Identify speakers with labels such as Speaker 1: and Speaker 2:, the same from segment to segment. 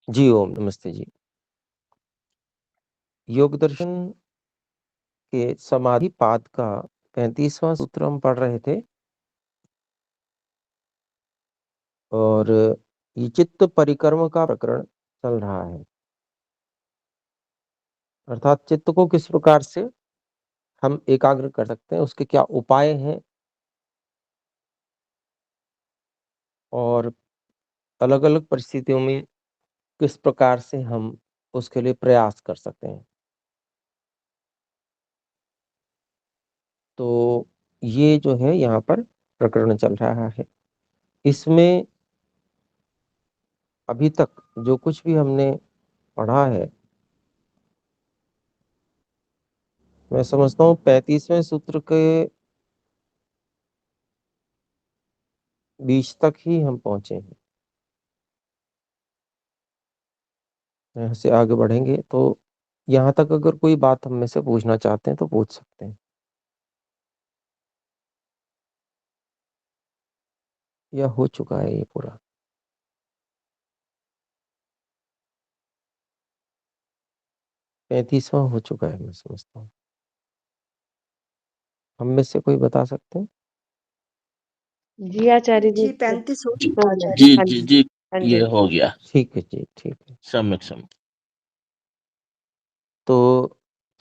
Speaker 1: जी, ओम नमस्ते जी। योग दर्शन के समाधि पाद का 35वां सूत्र हम पढ़ रहे थे और ये चित्त परिक्रम का प्रकरण चल रहा है। अर्थात चित्त को किस प्रकार से हम एकाग्र कर सकते हैं, उसके क्या उपाय हैं और अलग-अलग परिस्थितियों में किस प्रकार से हम उसके लिए प्रयास कर सकते हैं। तो ये जो है यहाँ पर प्रकरण चल रहा है। इसमें अभी तक जो कुछ भी हमने पढ़ा है, मैं समझता हूँ 35वें सूत्र के बीच तक ही हम पहुंचे हैं। यहाँ से आगे बढ़ेंगे तो यहाँ तक अगर कोई बात हम में से पूछना चाहते हैं तो पूछ सकते हैं, या हो चुका है ये पूरा। 35वां हो चुका है मैं समझता हूँ। हम में से कोई बता सकते हैं?
Speaker 2: जी आचार्य जी,
Speaker 3: जी 35 हो
Speaker 2: हो
Speaker 3: चुका
Speaker 2: गया।
Speaker 3: है।
Speaker 4: जी
Speaker 2: हाँ
Speaker 4: जी
Speaker 2: जी,
Speaker 4: जी
Speaker 2: हाँ
Speaker 4: ये
Speaker 2: जी।
Speaker 4: हो गया।
Speaker 1: ठीक है जी, ठीक है।
Speaker 4: सम्यक
Speaker 1: तो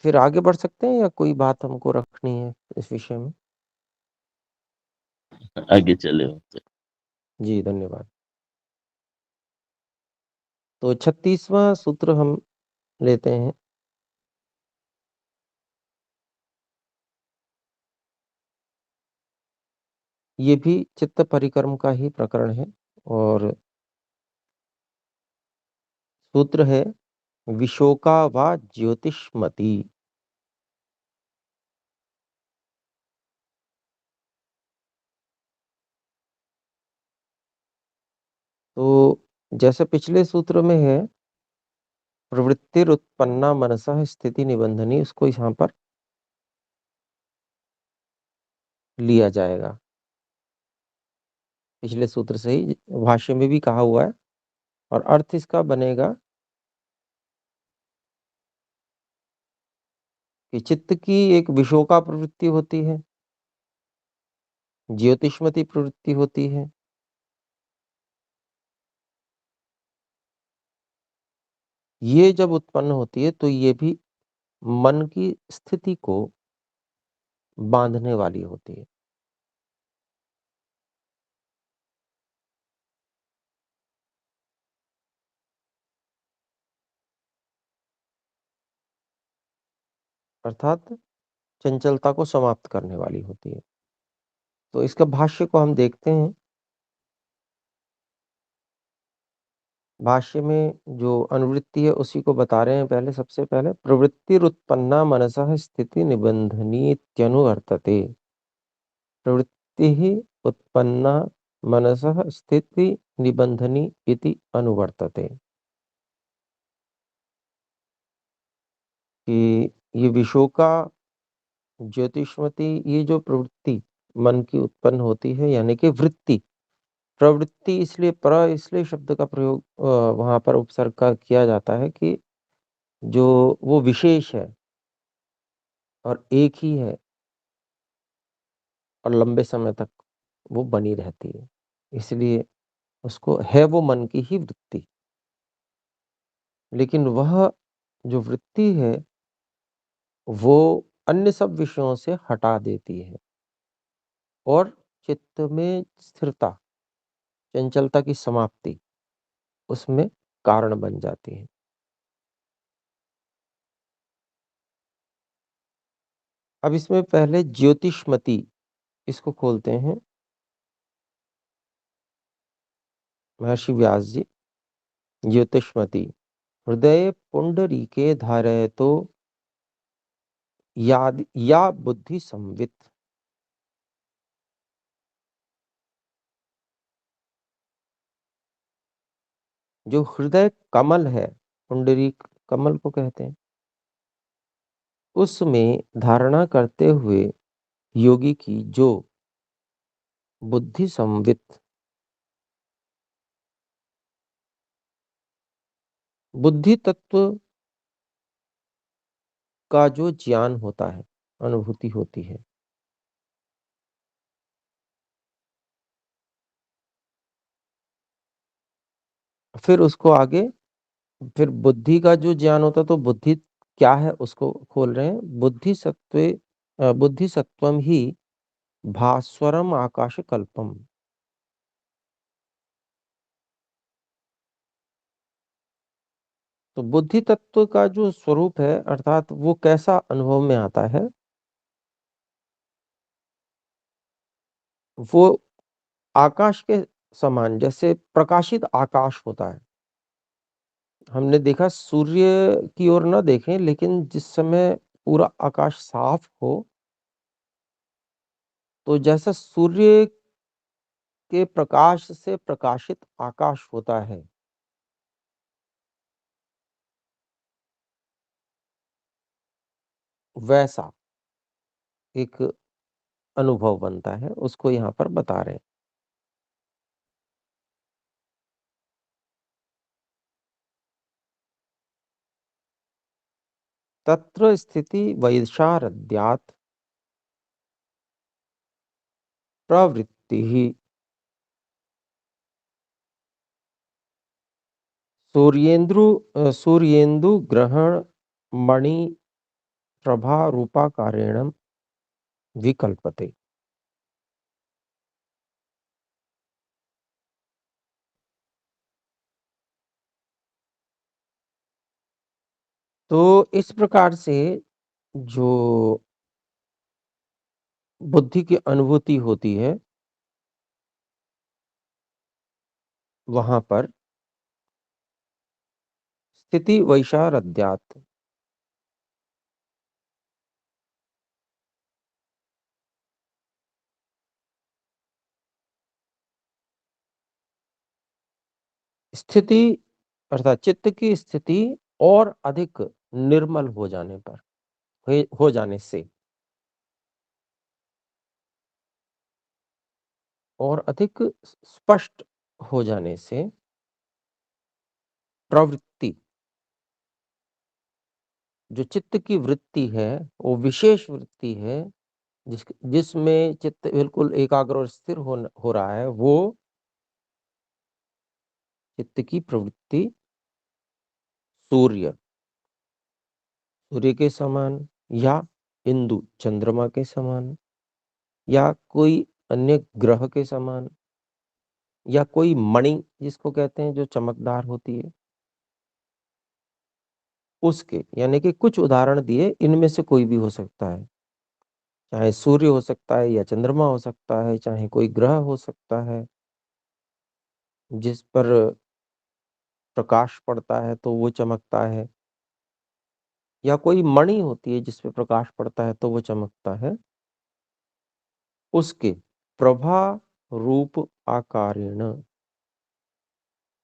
Speaker 1: फिर आगे बढ़ सकते हैं या कोई बात हमको रखनी है इस विषय में?
Speaker 4: आगे चले होते।
Speaker 1: जी धन्यवाद। तो 36वां सूत्र हम लेते हैं। ये भी चित्त परिक्रम का ही प्रकरण है और सूत्र है विशोका व ज्योतिष्मति। तो जैसे पिछले सूत्र में है प्रवृत्तिरुत्पन्ना मनसः स्थिति निबंधनी, उसको यहाँ पर लिया जाएगा। पिछले सूत्र से ही भाष्य में भी कहा हुआ है और अर्थ इसका बनेगा कि चित्त की एक विशोका प्रवृत्ति होती है, ज्योतिष्मति प्रवृत्ति होती है, ये जब उत्पन्न होती है तो ये भी मन की स्थिति को बांधने वाली होती है। अर्थात चंचलता को समाप्त करने वाली होती है। तो इसका भाष्य को हम देखते हैं। भाष्य में जो अनुवृत्ति है उसी को बता रहे हैं। पहले सबसे पहले प्रवृत्तिरुत्पन्ना मनसः स्थिति निबंधनी इत्यनुवर्तते। प्रवृत्ति उत्पन्ना मनसः स्थिति निबंधनी इति अनुवर्तते, कि ये विशोका ज्योतिष्मति ये जो प्रवृत्ति मन की उत्पन्न होती है, यानी कि वृत्ति, प्रवृत्ति इसलिए शब्द का प्रयोग वहां पर उपसर्ग का किया जाता है कि जो वो विशेष है और एक ही है और लंबे समय तक वो बनी रहती है, इसलिए उसको है वो मन की ही वृत्ति। लेकिन वह जो वृत्ति है वो अन्य सब विषयों से हटा देती है और चित्त में स्थिरता, चंचलता की समाप्ति उसमें कारण बन जाती है। अब इसमें पहले ज्योतिष्मति इसको खोलते हैं महर्षि व्यास जी। ज्योतिष्मति हृदय पुंडरीके धारयतो याद या बुद्धि संवित। जो हृदय कमल है, पुंडरीक कमल को कहते हैं, उसमें धारणा करते हुए योगी की जो बुद्धि संवित बुद्धि तत्व का जो ज्ञान होता है, अनुभूति होती है, फिर उसको आगे, फिर बुद्धि का जो ज्ञान होता है, तो बुद्धि क्या है उसको खोल रहे हैं। बुद्धि सत्वम ही भास्वरम आकाश कल्पम। तो बुद्धि तत्व का जो स्वरूप है, अर्थात वो कैसा अनुभव में आता है, वो आकाश के समान, जैसे प्रकाशित आकाश होता है। हमने देखा, सूर्य की ओर न देखें, लेकिन जिस समय पूरा आकाश साफ हो, तो जैसा सूर्य के प्रकाश से प्रकाशित आकाश होता है, वैसा एक अनुभव बनता है, उसको यहाँ पर बता रहे हैं। तत्र स्थिति वैशारद्यात् प्रवृत्ति ही सूर्येन्दु ग्रहण मणि प्रभा रूपाकारेण विकल्पते। तो इस प्रकार से जो बुद्धि की अनुभूति होती है, वहां पर स्थिति वैशारद्यात्, स्थिति अर्थात चित्त की स्थिति और अधिक निर्मल हो जाने पर, हो जाने से, और अधिक स्पष्ट हो जाने से, प्रवृत्ति, जो चित्त की वृत्ति है, वो विशेष वृत्ति है, जिसमें चित्त बिल्कुल एकाग्र और स्थिर हो रहा है, वो चित्त की प्रवृत्ति सूर्य सूर्य के समान, या इंदु चंद्रमा के समान, या कोई अन्य ग्रह के समान, या कोई मणि जिसको कहते हैं जो चमकदार होती है, उसके, यानी कि कुछ उदाहरण दिए, इनमें से कोई भी हो सकता है। चाहे सूर्य हो सकता है, या चंद्रमा हो सकता है, चाहे कोई ग्रह हो सकता है जिस पर प्रकाश पड़ता है तो वो चमकता है, या कोई मणि होती है जिस पे प्रकाश पड़ता है तो वो चमकता है, उसके प्रभा रूप आकारेण।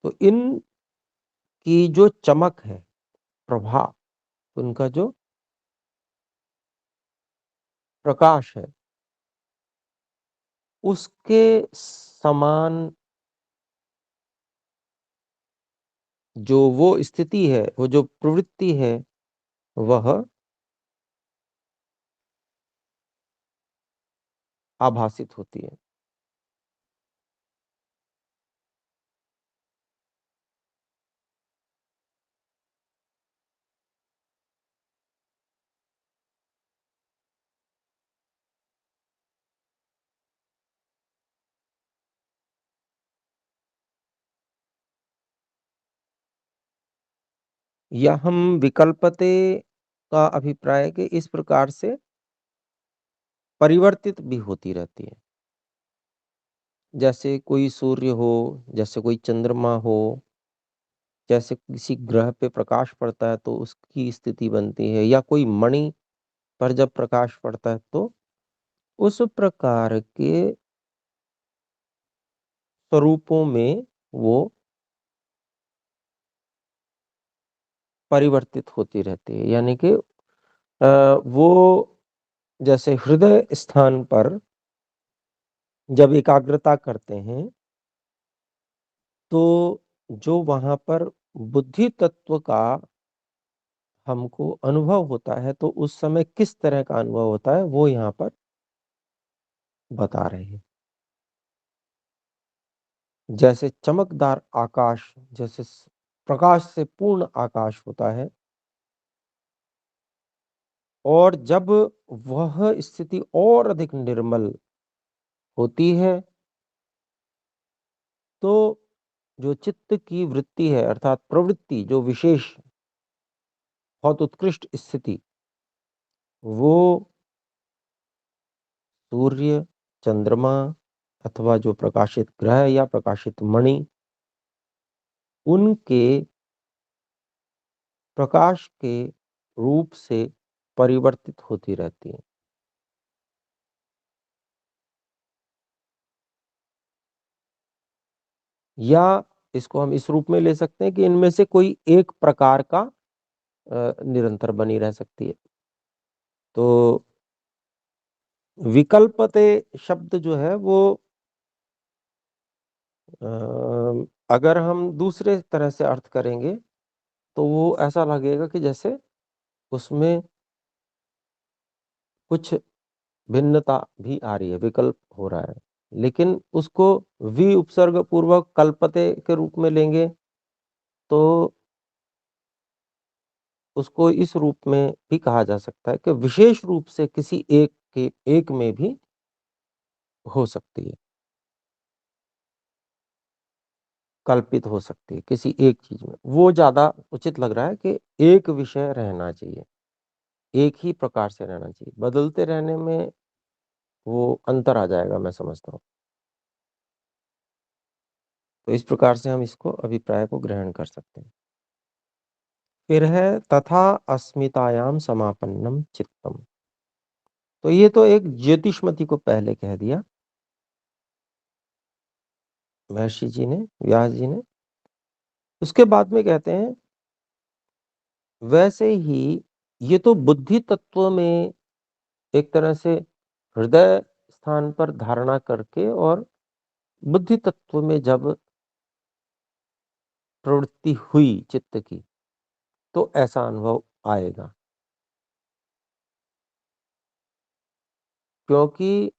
Speaker 1: तो इन की जो चमक है, प्रभा, उनका जो प्रकाश है, उसके समान जो वो स्थिति है, वो जो प्रवृत्ति है, वह आभासित होती है। या हम विकल्पते का अभिप्राय है कि इस प्रकार से परिवर्तित भी होती रहती है। जैसे कोई सूर्य हो, जैसे कोई चंद्रमा हो, जैसे किसी ग्रह पे प्रकाश पड़ता है तो उसकी स्थिति बनती है, या कोई मणि पर जब प्रकाश पड़ता है तो उस प्रकार के स्वरूपों में वो परिवर्तित होती रहती है। यानी कि वो जैसे हृदय स्थान पर जब एकाग्रता करते हैं, तो जो वहां पर बुद्धि तत्व का हमको अनुभव होता है, तो उस समय किस तरह का अनुभव होता है वो यहाँ पर बता रहे हैं। जैसे चमकदार आकाश, जैसे प्रकाश से पूर्ण आकाश होता है, और जब वह स्थिति और अधिक निर्मल होती है, तो जो चित्त की वृत्ति है अर्थात प्रवृत्ति, जो विशेष बहुत उत्कृष्ट स्थिति, वो सूर्य, चंद्रमा अथवा जो प्रकाशित ग्रह या प्रकाशित मणि, उनके प्रकाश के रूप से परिवर्तित होती रहती है। या इसको हम इस रूप में ले सकते हैं कि इनमें से कोई एक प्रकार का निरंतर बनी रह सकती है। तो विकल्पते शब्द जो है वो अगर हम दूसरे तरह से अर्थ करेंगे तो वो ऐसा लगेगा कि जैसे उसमें कुछ भिन्नता भी आ रही है, विकल्प हो रहा है, लेकिन उसको वि उपसर्ग पूर्वक कल्पते के रूप में लेंगे तो उसको इस रूप में भी कहा जा सकता है कि विशेष रूप से किसी एक में भी हो सकती है, कल्पित हो सकती है किसी एक चीज में। वो ज्यादा उचित लग रहा है कि एक विषय रहना चाहिए, एक ही प्रकार से रहना चाहिए, बदलते रहने में वो अंतर आ जाएगा, मैं समझता हूँ। तो इस प्रकार से हम इसको अभिप्राय को ग्रहण कर सकते हैं। फिर है तथा अस्मितायाम समापन्नम चित्तम। तो ये तो एक ज्योतिषमति को पहले कह दिया महर्षि जी ने, व्यास जी ने। उसके बाद में कहते हैं वैसे ही ये तो बुद्धि तत्व में एक तरह से हृदय स्थान पर धारणा करके, और बुद्धि तत्व में जब प्रवृत्ति हुई चित्त की तो ऐसा अनुभव आएगा। क्योंकि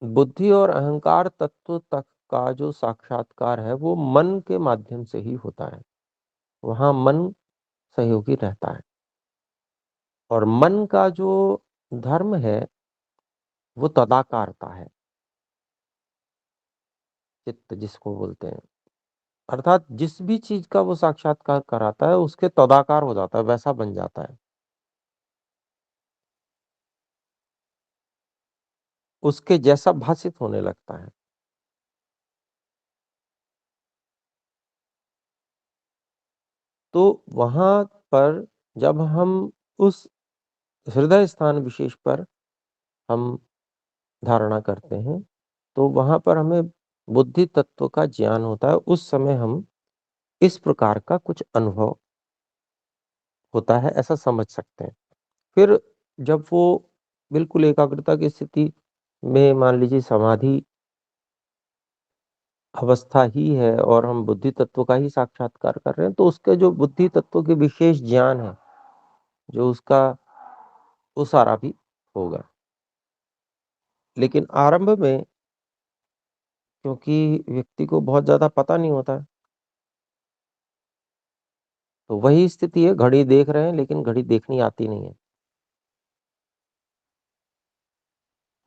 Speaker 1: बुद्धि और अहंकार तत्व तक का जो साक्षात्कार है वो मन के माध्यम से ही होता है। वहां मन सहयोगी रहता है, और मन का जो धर्म है वो तदाकारता है, चित्त जिसको बोलते हैं। अर्थात जिस भी चीज का वो साक्षात्कार कराता है उसके तदाकार हो जाता है, वैसा बन जाता है, उसके जैसा भाषित होने लगता है। तो वहां पर जब हम उस हृदय स्थान विशेष पर हम धारणा करते हैं, तो वहां पर हमें बुद्धि तत्व का ज्ञान होता है। उस समय हम इस प्रकार का कुछ अनुभव होता है, ऐसा समझ सकते हैं। फिर जब वो बिल्कुल एकाग्रता की स्थिति में, मान लीजिए समाधि अवस्था ही है और हम बुद्धि तत्व का ही साक्षात्कार कर रहे हैं, तो उसके जो बुद्धि तत्व के विशेष ज्ञान है, जो उसका वो सारा भी होगा। लेकिन आरंभ में क्योंकि व्यक्ति को बहुत ज्यादा पता नहीं होता है, तो वही स्थिति है, घड़ी देख रहे हैं लेकिन घड़ी देखनी आती नहीं है।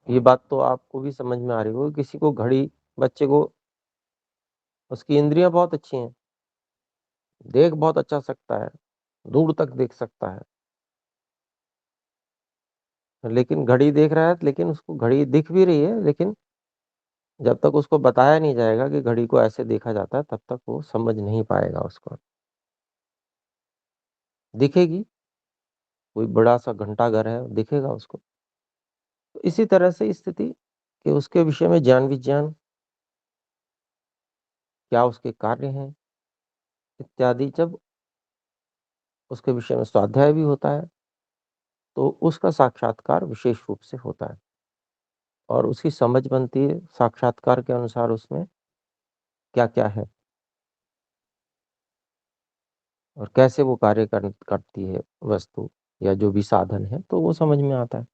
Speaker 1: ये बात तो आपको भी समझ में आ रही होगी। किसी को घड़ी, बच्चे को, उसकी इंद्रियां बहुत अच्छी हैं, देख बहुत अच्छा सकता है, दूर तक देख सकता है, लेकिन घड़ी देख रहा है, लेकिन उसको घड़ी दिख भी रही है, लेकिन जब तक उसको बताया नहीं जाएगा कि घड़ी को ऐसे देखा जाता है, तब तक वो समझ नहीं पाएगा उसको। दिखेगी, कोई बड़ा सा घंटा घर है, दिखेगा उसको। तो इसी तरह से स्थिति कि उसके विषय में ज्ञान विज्ञान, क्या उसके कार्य हैं इत्यादि, जब उसके विषय में स्वाध्याय भी होता है तो उसका साक्षात्कार विशेष रूप से होता है, और उसकी समझ बनती है साक्षात्कार के अनुसार उसमें क्या क्या है। और कैसे वो कार्य करती है वस्तु या जो भी साधन है, तो वो समझ में आता है।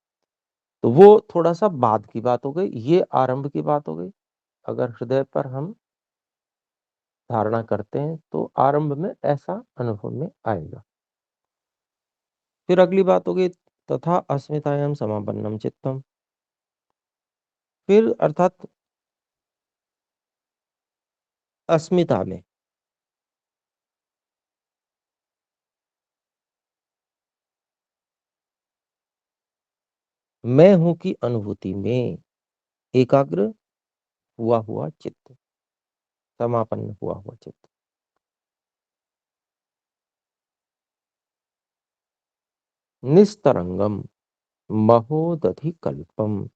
Speaker 1: तो वो थोड़ा-सा बाद की बात हो गई, ये आरंभ की बात हो गई। अगर हृदय पर हम धारणा करते हैं, तो आरंभ में ऐसा अनुभव में आएगा। फिर अगली बात हो गई तथा अस्मितायां समापन्नम चित्तम। फिर अर्थात अस्मिता में मैं हूं की अनुभूति में एकाग्र हुआ हुआ चित्त, समापन्न हुआ हुआ चित्त। निस्तरंगम महोदधिकल्पम।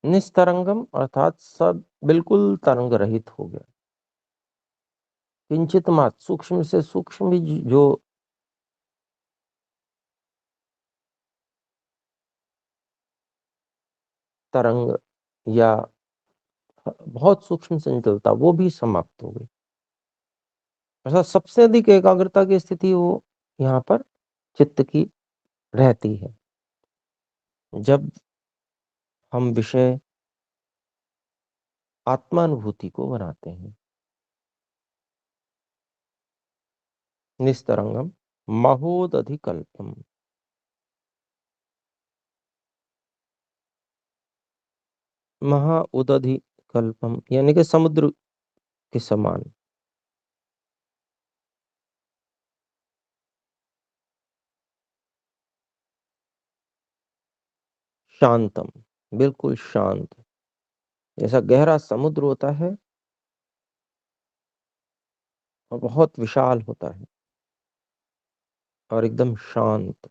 Speaker 1: निस्तरंगम अर्थात सब बिल्कुल तरंग रहित हो गया। किंचित मात्र सूक्ष्म से सूक्ष्म भी जो तरंग या बहुत सूक्ष्म चंचलता, वो भी समाप्त हो गई। अर्थात सबसे अधिक एकाग्रता की स्थिति वो यहाँ पर चित्त की रहती है जब हम विषय आत्मानुभूति को बनाते हैं। निस्तरंगम महोदधिकल्पम। महा उदधिकल्पम यानी कि समुद्र के समान। शांतम, बिल्कुल शांत, जैसा गहरा समुद्र होता है और बहुत विशाल होता है और एकदम शांत।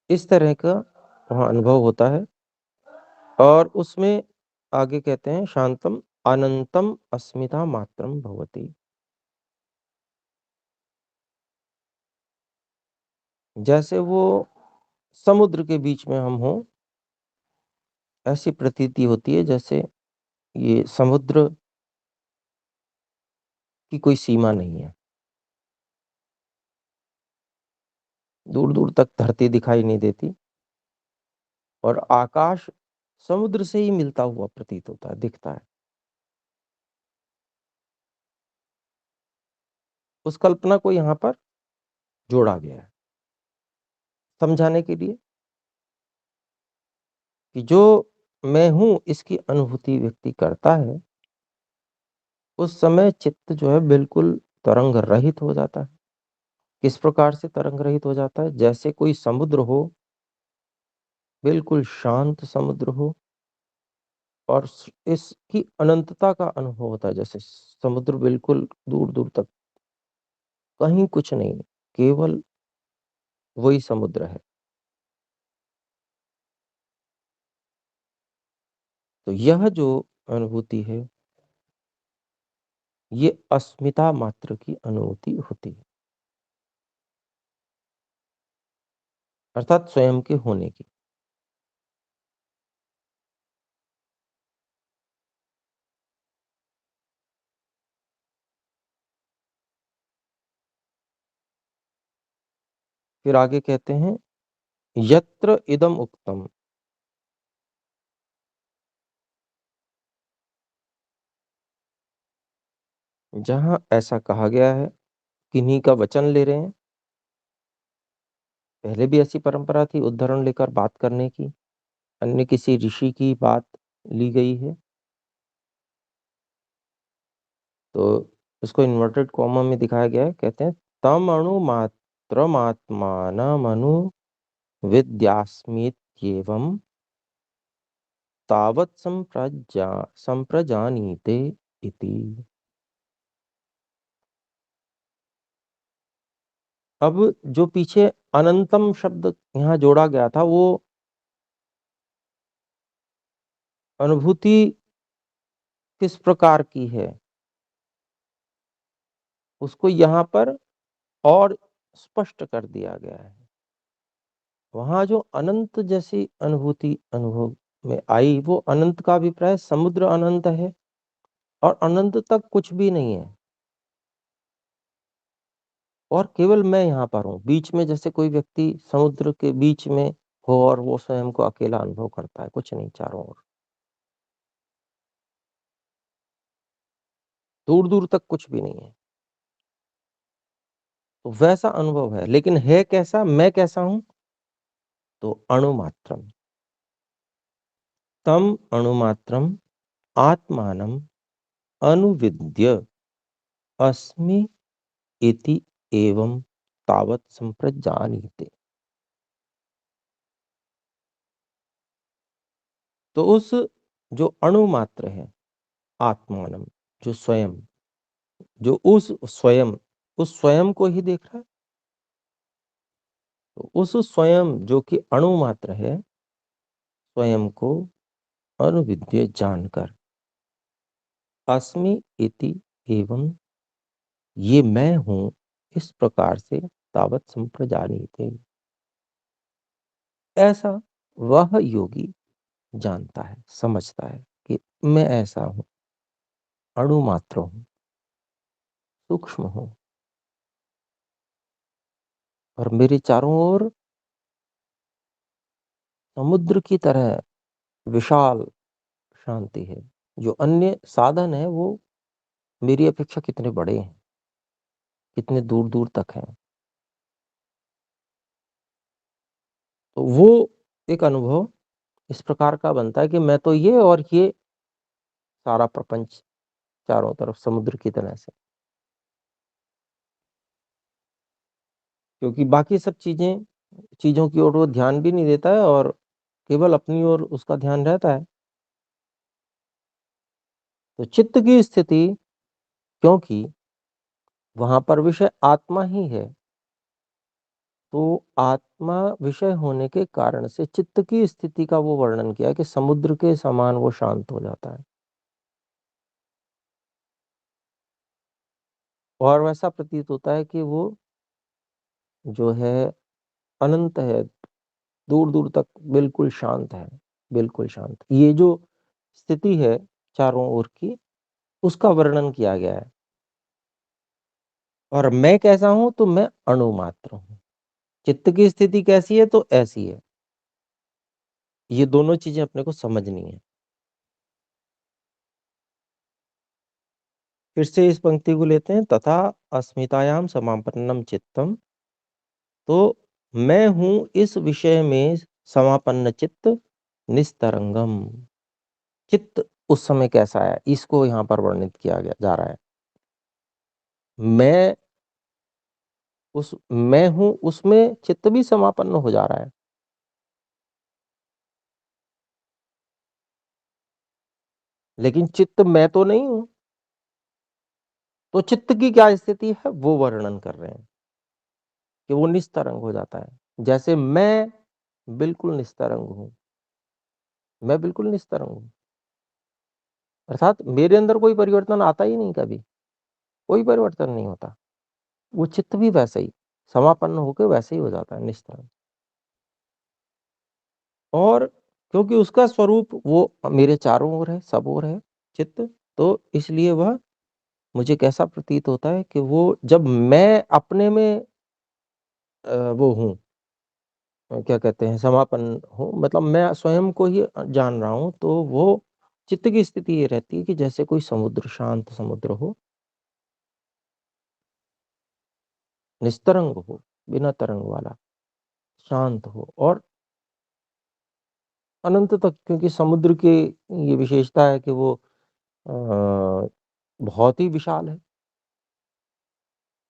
Speaker 1: इस तरह का वहाँ अनुभव होता है। और उसमें आगे कहते हैं शांतम अनंतम अस्मिता मात्रम भवति। जैसे वो समुद्र के बीच में हम हों, ऐसी प्रतीति होती है जैसे ये समुद्र की कोई सीमा नहीं है। दूर दूर तक धरती दिखाई नहीं देती और आकाश समुद्र से ही मिलता हुआ प्रतीत होता है, दिखता है। उस कल्पना को यहाँ पर जोड़ा गया है समझाने के लिए कि जो मैं हूं इसकी अनुभूति व्यक्ति करता है, उस समय चित्त जो है बिल्कुल तरंग रहित हो जाता है। किस प्रकार से तरंग रहित हो जाता है? जैसे कोई समुद्र हो, बिल्कुल शांत समुद्र हो और इसकी अनंतता का अनुभव होता है। जैसे समुद्र बिल्कुल दूर दूर तक कहीं कुछ नहीं, केवल वही समुद्र है। तो यह जो अनुभूति है, ये अस्मिता मात्र की अनुभूति होती है, अर्थात स्वयं के होने की। फिर आगे कहते हैं यत्र इदम उक्तम। जहां ऐसा कहा गया है, किन्हीं का वचन ले रहे हैं। पहले भी ऐसी परंपरा थी उद्धरण लेकर बात करने की, अन्य किसी ऋषि की बात ली गई है तो इसको इन्वर्टेड कॉमा में दिखाया गया है। कहते हैं तम अणु मात्रमात्मानमनु विद्यास्मीत्येवं तावत् संप्रजानीते इति। अब जो पीछे अनंतम शब्द यहाँ जोड़ा गया था, वो अनुभूति किस प्रकार की है उसको यहाँ पर और स्पष्ट कर दिया गया है। वहां जो अनंत जैसी अनुभूति अनुभव में आई वो अनंत का अभिप्राय समुद्र अनंत है और अनंत तक कुछ भी नहीं है और केवल मैं यहाँ पर हूँ। बीच में जैसे कोई व्यक्ति समुद्र के बीच में हो और वो स्वयं को अकेला अनुभव करता है, कुछ नहीं चारों ओर, दूर दूर तक कुछ भी नहीं है। तो वैसा अनुभव है, लेकिन है कैसा, मैं कैसा हूं? तो अणुमात्रम, तम अणुमात्रम आत्मानम अनुविद्य अस्मि इति एवं तावत संप्रजानीते। तो उस जो अणुमात्र है, आत्मानम, जो स्वयं, जो उस स्वयं को ही देख रहा है, तो उस स्वयं जो कि अणुमात्र है, स्वयं को अनुविद्य जानकर, अस्मि इति एवं, ये मैं हूं, इस प्रकार से तावत संप्रजानीते, ऐसा वह योगी जानता है, समझता है कि मैं ऐसा हूं, अणु मात्र हूं, सूक्ष्म हूं और मेरे चारों ओर समुद्र की तरह विशाल शांति है। जो अन्य साधन है वो मेरी अपेक्षा कितने बड़े हैं, कितने दूर दूर तक हैं। तो वो एक अनुभव इस प्रकार का बनता है कि मैं तो ये और ये सारा प्रपंच चारों तरफ समुद्र की तरह से, क्योंकि बाकी सब चीजों की ओर वो ध्यान भी नहीं देता है और केवल अपनी ओर उसका ध्यान रहता है। तो चित्त की स्थिति, क्योंकि वहां पर विषय आत्मा ही है, तो आत्मा विषय होने के कारण से चित्त की स्थिति का वो वर्णन किया कि समुद्र के समान वो शांत हो जाता है और वैसा प्रतीत होता है कि वो जो है अनंत है, दूर दूर तक बिल्कुल शांत है, बिल्कुल शांत। ये जो स्थिति है चारों ओर की, उसका वर्णन किया गया है। और मैं कैसा हूं? तो मैं अणु मात्र हूं। चित्त की स्थिति कैसी है? तो ऐसी है। ये दोनों चीजें अपने को समझनी है। फिर से इस पंक्ति को लेते हैं, तथा अस्मितायाम समापन्नम चित्तम। तो मैं हूं इस विषय में समापन्न चित्त, निस्तरंगम। चित्त उस समय कैसा है, इसको यहाँ पर वर्णित किया गया जा रहा है। मैं मैं हूं उसमें चित्त भी समापन्न हो जा रहा है, लेकिन चित्त मैं तो नहीं हूं। तो चित्त की क्या स्थिति है वो वर्णन कर रहे हैं कि वो निस्तरंग हो जाता है। जैसे मैं बिल्कुल निस्तरंग हूं, मैं बिल्कुल निस्तरंग हूं, अर्थात मेरे अंदर कोई परिवर्तन आता ही नहीं, कभी कोई परिवर्तन नहीं होता। वो चित्त भी वैसे ही समापन्न होकर वैसे ही हो जाता है, निस्तरंग। और क्योंकि उसका स्वरूप वो मेरे चारों ओर है, सब ओर है चित्त, तो इसलिए वह मुझे कैसा प्रतीत होता है कि वो जब मैं अपने में वो हूँ, क्या कहते हैं, समापन हूँ, मतलब मैं स्वयं को ही जान रहा हूँ, तो वो चित्त की स्थिति ये रहती है कि जैसे कोई समुद्र, शांत समुद्र हो, निस्तरंग हो, बिना तरंग वाला, शांत हो और अनंत तक। क्योंकि समुद्र की ये विशेषता है कि वो बहुत ही विशाल है।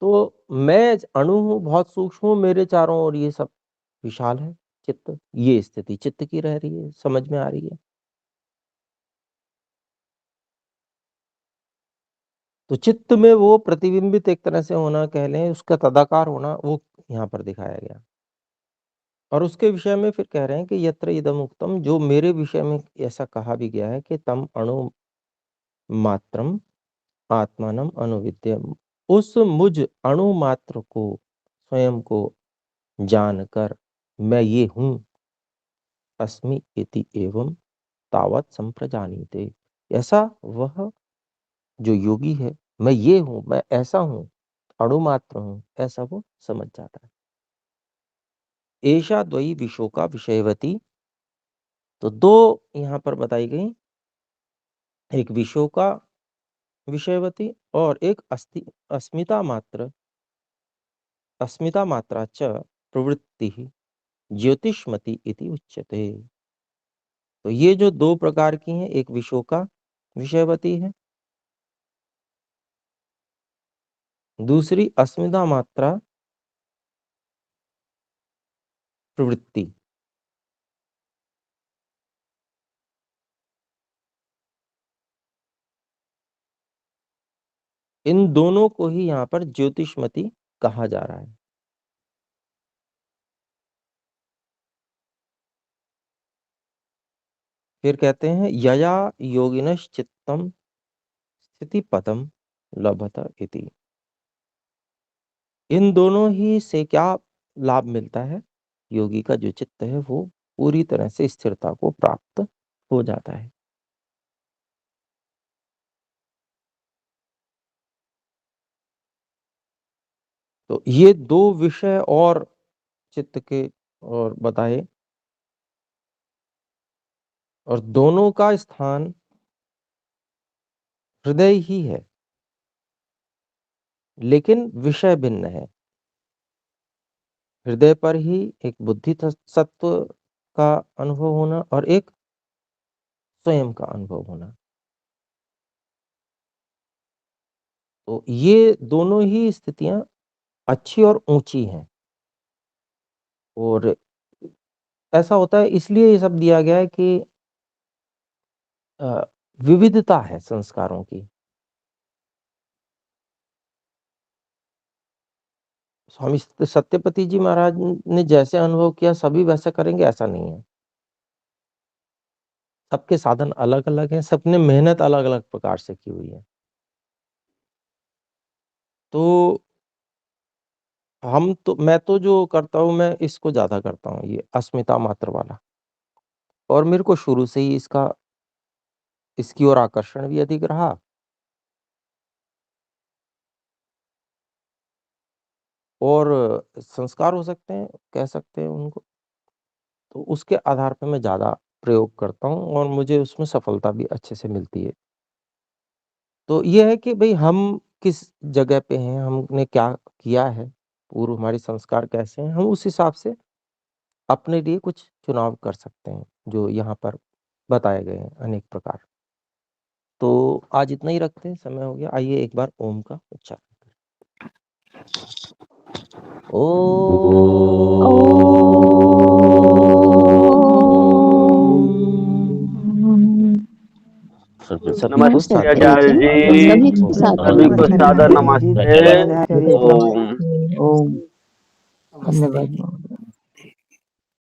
Speaker 1: तो मैं अणु हूँ, बहुत सूक्ष्म हूँ, मेरे चारों ओर ये सब विशाल है चित्त। ये स्थिति चित्त की रह रही है, समझ में आ रही है। तो चित्त में वो प्रतिबिंबित एक तरह से होना, कह लें उसका तदाकार होना, वो यहाँ पर दिखाया गया। और उसके विषय में फिर कह रहे हैं कि यत्र इदम उक्तम, जो मेरे विषय में ऐसा कहा भी गया है कि तम अणु मात्रम आत्मानम अनुविद्यम, उस मुझ अणु मात्र को, स्वयं को जानकर मैं ये हूं, अस्मि इति एवं, तावत् संप्रजानीते। ऐसा वह जो योगी है, मैं ये हूँ, मैं ऐसा हूँ, अणुमात्र हूँ, ऐसा वो समझ जाता है। एषा द्वयी विशोका विषयवती, तो दो यहाँ पर बताई गई, एक विशोका विषयवती और एक अस्मिता मात्रा च प्रवृत्ति ज्योतिष्मति इति उच्यते। तो ये जो दो प्रकार की हैं, एक विशोका विषयवती है, दूसरी अस्मिता मात्रा प्रवृत्ति। इन दोनों को ही यहाँ पर ज्योतिष्मति कहा जा रहा है। फिर कहते हैं यया योगिनश् चित्तम स्थिति पदम लभत इति। इन दोनों ही से क्या लाभ मिलता है? योगी का जो चित्त है वो पूरी तरह से स्थिरता को प्राप्त हो जाता है। तो ये दो विषय और चित्त के और बताए, और दोनों का स्थान हृदय ही है, लेकिन विषय भिन्न है। हृदय पर ही एक बुद्धि सत्व का अनुभव होना और एक स्वयं का अनुभव होना। तो ये दोनों ही स्थितियां अच्छी और ऊंची हैं, और ऐसा होता है इसलिए ये सब दिया गया है कि विविधता है संस्कारों की। स्वामी सत्यपति जी महाराज ने जैसे अनुभव किया सभी वैसा करेंगे ऐसा नहीं है। सबके साधन अलग अलग हैं, सबने मेहनत अलग अलग प्रकार से की हुई है। तो मैं तो जो करता हूँ, मैं इसको ज्यादा करता हूँ, ये अस्मिता मात्र वाला। और मेरे को शुरू से ही इसकी ओर आकर्षण भी अधिक रहा। और संस्कार हो सकते हैं, कह सकते हैं उनको, तो उसके आधार पर मैं ज्यादा प्रयोग करता हूँ और मुझे उसमें सफलता भी अच्छे से मिलती है। तो ये है कि भाई हम किस जगह पे हैं, हमने क्या किया है, पूर्व हमारे संस्कार कैसे हैं, हम उस हिसाब से अपने लिए कुछ चुनाव कर सकते हैं, जो यहाँ पर बताए गए हैं अनेक प्रकार। तो आज इतना ही रखते हैं, समय हो गया। आइए एक बार ओम का उच्चारण करें।
Speaker 3: नमस्ते आचार्य जी, सभी को सादर नमस्ते। ओम।
Speaker 4: धन्यवाद।